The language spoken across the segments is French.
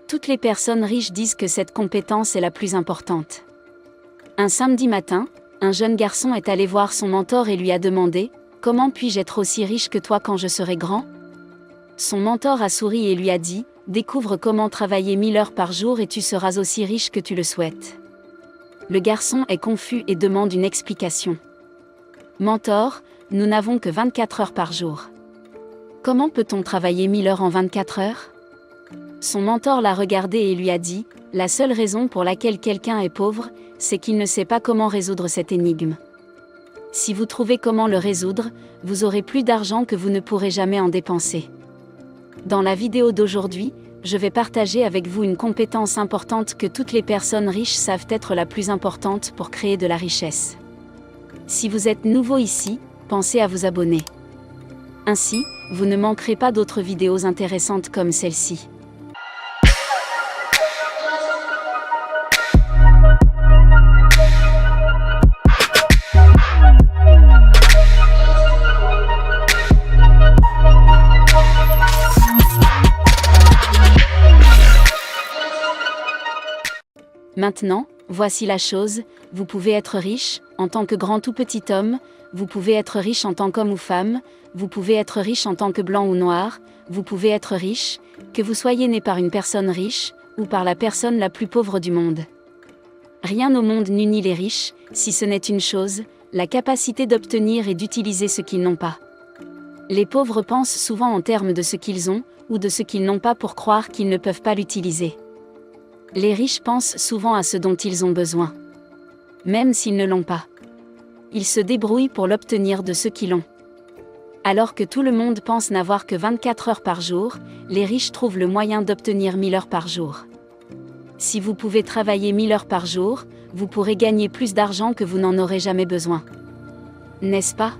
Toutes les personnes riches disent que cette compétence est la plus importante. Un samedi matin, un jeune garçon est allé voir son mentor et lui a demandé « Comment puis-je être aussi riche que toi quand je serai grand ?» Son mentor a souri et lui a dit « Découvre comment travailler 1000 heures par jour et tu seras aussi riche que tu le souhaites. » Le garçon est confus et demande une explication. « Mentor, nous n'avons que 24 heures par jour. Comment peut-on travailler 1000 heures en 24 heures ?» Son mentor l'a regardé et lui a dit « La seule raison pour laquelle quelqu'un est pauvre, c'est qu'il ne sait pas comment résoudre cette énigme. Si vous trouvez comment le résoudre, vous aurez plus d'argent que vous ne pourrez jamais en dépenser. » Dans la vidéo d'aujourd'hui, je vais partager avec vous une compétence importante que toutes les personnes riches savent être la plus importante pour créer de la richesse. Si vous êtes nouveau ici, pensez à vous abonner. Ainsi, vous ne manquerez pas d'autres vidéos intéressantes comme celle-ci. Maintenant, voici la chose, vous pouvez être riche, en tant que grand ou petit homme, vous pouvez être riche en tant qu'homme ou femme, vous pouvez être riche en tant que blanc ou noir, vous pouvez être riche, que vous soyez né par une personne riche, ou par la personne la plus pauvre du monde. Rien au monde n'unit les riches, si ce n'est une chose, la capacité d'obtenir et d'utiliser ce qu'ils n'ont pas. Les pauvres pensent souvent en termes de ce qu'ils ont, ou de ce qu'ils n'ont pas pour croire qu'ils ne peuvent pas l'utiliser. Les riches pensent souvent à ce dont ils ont besoin. Même s'ils ne l'ont pas. Ils se débrouillent pour l'obtenir de ceux qui l'ont. Alors que tout le monde pense n'avoir que 24 heures par jour, les riches trouvent le moyen d'obtenir 1000 heures par jour. Si vous pouvez travailler 1000 heures par jour, vous pourrez gagner plus d'argent que vous n'en aurez jamais besoin. N'est-ce pas?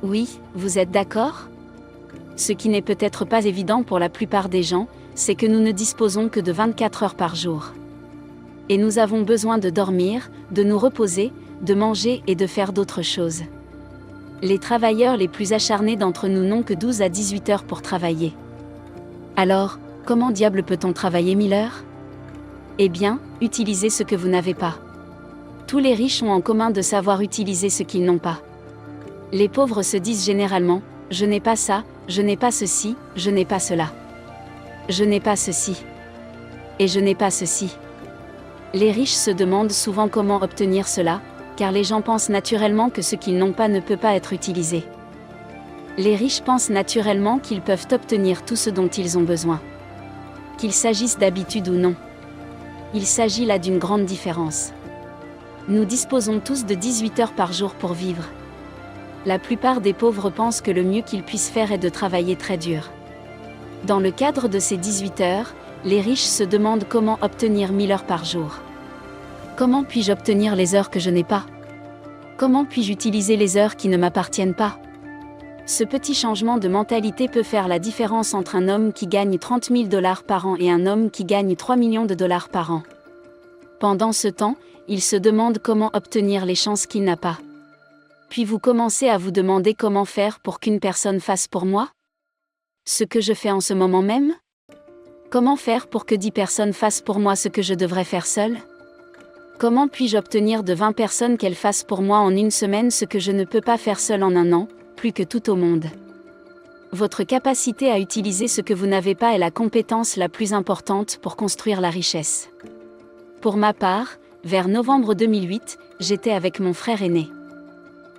Oui, vous êtes d'accord? Ce qui n'est peut-être pas évident pour la plupart des gens, c'est que nous ne disposons que de 24 heures par jour. Et nous avons besoin de dormir, de nous reposer, de manger et de faire d'autres choses. Les travailleurs les plus acharnés d'entre nous n'ont que 12 à 18 heures pour travailler. Alors, comment diable peut-on travailler 1000 heures? Eh bien, utilisez ce que vous n'avez pas. Tous les riches ont en commun de savoir utiliser ce qu'ils n'ont pas. Les pauvres se disent généralement « Je n'ai pas ça, je n'ai pas ceci, je n'ai pas cela. Je n'ai pas ceci. Et je n'ai pas ceci. » Les riches se demandent souvent comment obtenir cela, car les gens pensent naturellement que ce qu'ils n'ont pas ne peut pas être utilisé. Les riches pensent naturellement qu'ils peuvent obtenir tout ce dont ils ont besoin. Qu'il s'agisse d'habitude ou non. Il s'agit là d'une grande différence. Nous disposons tous de 18 heures par jour pour vivre. La plupart des pauvres pensent que le mieux qu'ils puissent faire est de travailler très dur. Dans le cadre de ces 18 heures, les riches se demandent comment obtenir 1000 heures par jour. Comment puis-je obtenir les heures que je n'ai pas? Comment puis-je utiliser les heures qui ne m'appartiennent pas? Ce petit changement de mentalité peut faire la différence entre un homme qui gagne 30 000 $ par an et un homme qui gagne 3 millions de dollars par an. Pendant ce temps, il se demande comment obtenir les chances qu'il n'a pas. Puis vous commencez à vous demander comment faire pour qu'une personne fasse pour moi? Ce que je fais en ce moment même? Comment faire pour que 10 personnes fassent pour moi ce que je devrais faire seule? Comment puis-je obtenir de 20 personnes qu'elles fassent pour moi en une semaine ce que je ne peux pas faire seule en un an, plus que tout au monde? Votre capacité à utiliser ce que vous n'avez pas est la compétence la plus importante pour construire la richesse. Pour ma part, vers novembre 2008, j'étais avec mon frère aîné.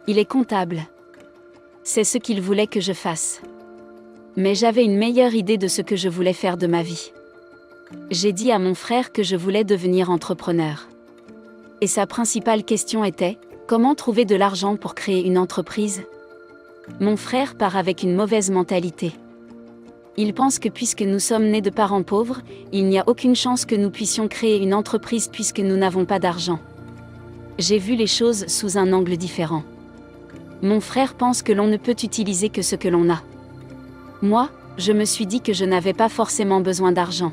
Il est comptable. C'est ce qu'il voulait que je fasse. Mais j'avais une meilleure idée de ce que je voulais faire de ma vie. J'ai dit à mon frère que je voulais devenir entrepreneur. Et sa principale question était, comment trouver de l'argent pour créer une entreprise? Mon frère part avec une mauvaise mentalité. Il pense que puisque nous sommes nés de parents pauvres, il n'y a aucune chance que nous puissions créer une entreprise puisque nous n'avons pas d'argent. J'ai vu les choses sous un angle différent. Mon frère pense que l'on ne peut utiliser que ce que l'on a. Moi, je me suis dit que je n'avais pas forcément besoin d'argent.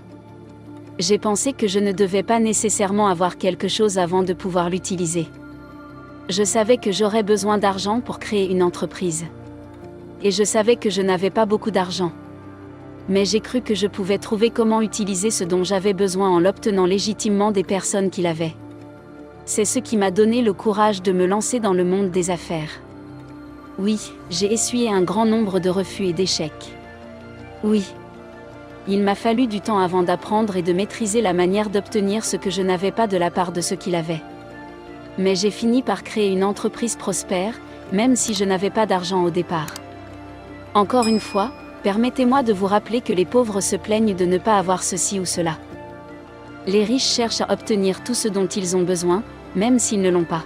J'ai pensé que je ne devais pas nécessairement avoir quelque chose avant de pouvoir l'utiliser. Je savais que j'aurais besoin d'argent pour créer une entreprise. Et je savais que je n'avais pas beaucoup d'argent. Mais j'ai cru que je pouvais trouver comment utiliser ce dont j'avais besoin en l'obtenant légitimement des personnes qui l'avaient. C'est ce qui m'a donné le courage de me lancer dans le monde des affaires. Oui, j'ai essuyé un grand nombre de refus et d'échecs. Oui. Il m'a fallu du temps avant d'apprendre et de maîtriser la manière d'obtenir ce que je n'avais pas de la part de ceux qui l'avaient. Mais j'ai fini par créer une entreprise prospère, même si je n'avais pas d'argent au départ. Encore une fois, permettez-moi de vous rappeler que les pauvres se plaignent de ne pas avoir ceci ou cela. Les riches cherchent à obtenir tout ce dont ils ont besoin, même s'ils ne l'ont pas.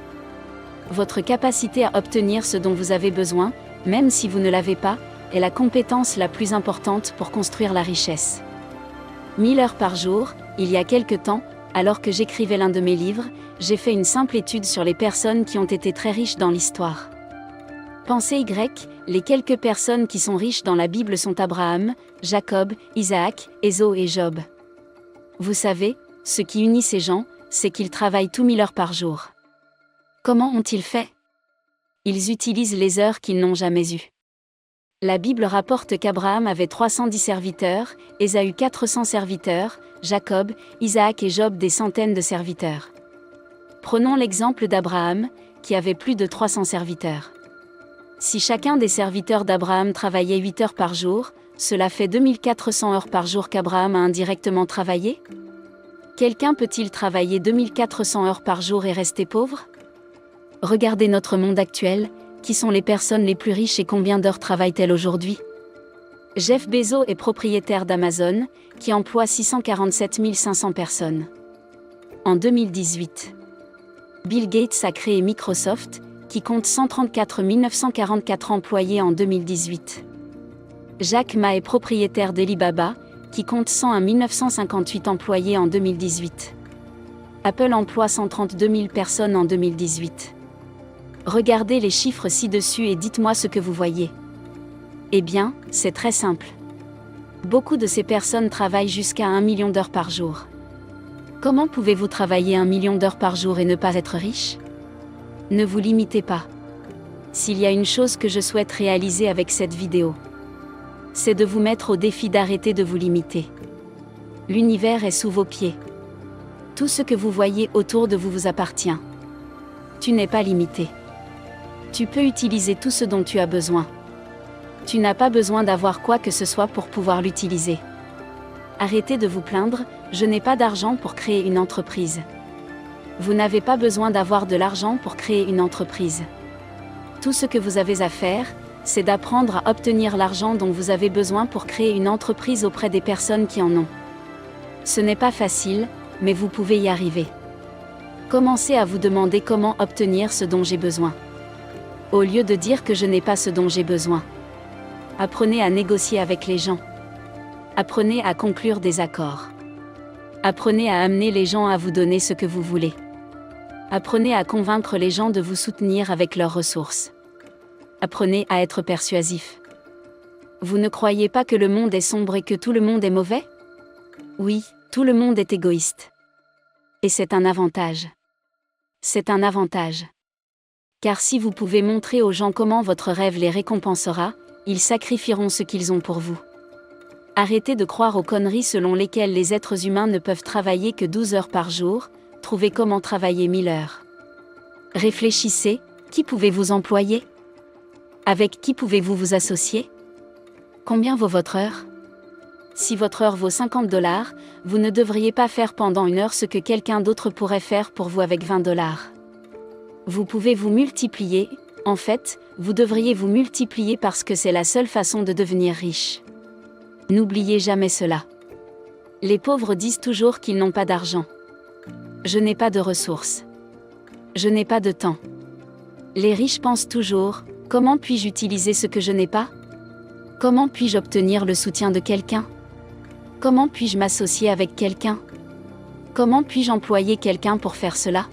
Votre capacité à obtenir ce dont vous avez besoin, même si vous ne l'avez pas, est la compétence la plus importante pour construire la richesse. 1000 heures par jour, il y a quelque temps, alors que j'écrivais l'un de mes livres, j'ai fait une simple étude sur les personnes qui ont été très riches dans l'histoire. Pensez Y, les quelques personnes qui sont riches dans la Bible sont Abraham, Jacob, Isaac, Ésaü et Job. Vous savez, ce qui unit ces gens, c'est qu'ils travaillent tous 1000 heures par jour. Comment ont-ils fait? Ils utilisent les heures qu'ils n'ont jamais eues. La Bible rapporte qu'Abraham avait 310 serviteurs, Ésaü 400 serviteurs, Jacob, Isaac et Job des centaines de serviteurs. Prenons l'exemple d'Abraham, qui avait plus de 300 serviteurs. Si chacun des serviteurs d'Abraham travaillait 8 heures par jour, cela fait 2400 heures par jour qu'Abraham a indirectement travaillé? Quelqu'un peut-il travailler 2400 heures par jour et rester pauvre? Regardez notre monde actuel, qui sont les personnes les plus riches et combien d'heures travaillent-elles aujourd'hui? Jeff Bezos est propriétaire d'Amazon, qui emploie 647 500 personnes. En 2018, Bill Gates a créé Microsoft, qui compte 134 944 employés en 2018. Jack Ma est propriétaire d'Alibaba, qui compte 101 958 employés en 2018. Apple emploie 132 000 personnes en 2018. Regardez les chiffres ci-dessus et dites-moi ce que vous voyez. Eh bien, c'est très simple. Beaucoup de ces personnes travaillent jusqu'à 1 million d'heures par jour. Comment pouvez-vous travailler 1 million d'heures par jour et ne pas être riche? Ne vous limitez pas. S'il y a une chose que je souhaite réaliser avec cette vidéo, c'est de vous mettre au défi d'arrêter de vous limiter. L'univers est sous vos pieds. Tout ce que vous voyez autour de vous vous appartient. Tu n'es pas limité. Tu peux utiliser tout ce dont tu as besoin. Tu n'as pas besoin d'avoir quoi que ce soit pour pouvoir l'utiliser. Arrêtez de vous plaindre, je n'ai pas d'argent pour créer une entreprise. Vous n'avez pas besoin d'avoir de l'argent pour créer une entreprise. Tout ce que vous avez à faire, c'est d'apprendre à obtenir l'argent dont vous avez besoin pour créer une entreprise auprès des personnes qui en ont. Ce n'est pas facile, mais vous pouvez y arriver. Commencez à vous demander comment obtenir ce dont j'ai besoin. Au lieu de dire que je n'ai pas ce dont j'ai besoin. Apprenez à négocier avec les gens. Apprenez à conclure des accords. Apprenez à amener les gens à vous donner ce que vous voulez. Apprenez à convaincre les gens de vous soutenir avec leurs ressources. Apprenez à être persuasif. Vous ne croyez pas que le monde est sombre et que tout le monde est mauvais? Oui, tout le monde est égoïste. Et c'est un avantage. C'est un avantage. Car si vous pouvez montrer aux gens comment votre rêve les récompensera, ils sacrifieront ce qu'ils ont pour vous. Arrêtez de croire aux conneries selon lesquelles les êtres humains ne peuvent travailler que 12 heures par jour, trouvez comment travailler 1000 heures. Réfléchissez, qui pouvez-vous employer? Avec qui pouvez-vous vous associer? Combien vaut votre heure? Si votre heure vaut 50 $, vous ne devriez pas faire pendant une heure ce que quelqu'un d'autre pourrait faire pour vous avec 20 $. Vous pouvez vous multiplier, en fait, vous devriez vous multiplier parce que c'est la seule façon de devenir riche. N'oubliez jamais cela. Les pauvres disent toujours qu'ils n'ont pas d'argent. Je n'ai pas de ressources. Je n'ai pas de temps. Les riches pensent toujours, comment puis-je utiliser ce que je n'ai pas? Comment puis-je obtenir le soutien de quelqu'un? Comment puis-je m'associer avec quelqu'un? Comment puis-je employer quelqu'un pour faire cela?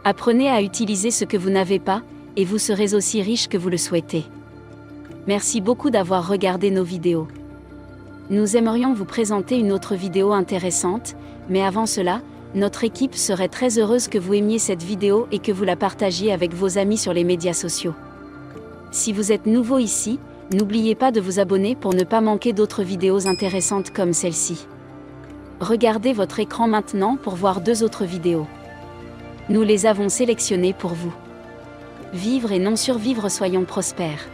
Apprenez à utiliser ce que vous n'avez pas, et vous serez aussi riche que vous le souhaitez. Merci beaucoup d'avoir regardé nos vidéos. Nous aimerions vous présenter une autre vidéo intéressante, mais avant cela, notre équipe serait très heureuse que vous aimiez cette vidéo et que vous la partagiez avec vos amis sur les médias sociaux. Si vous êtes nouveau ici, N'oubliez pas de vous abonner pour ne pas manquer d'autres vidéos intéressantes comme celle-ci. Regardez votre écran maintenant pour voir 2 autres vidéos. Nous les avons sélectionnées pour vous. Vivre et non survivre, soyons prospères.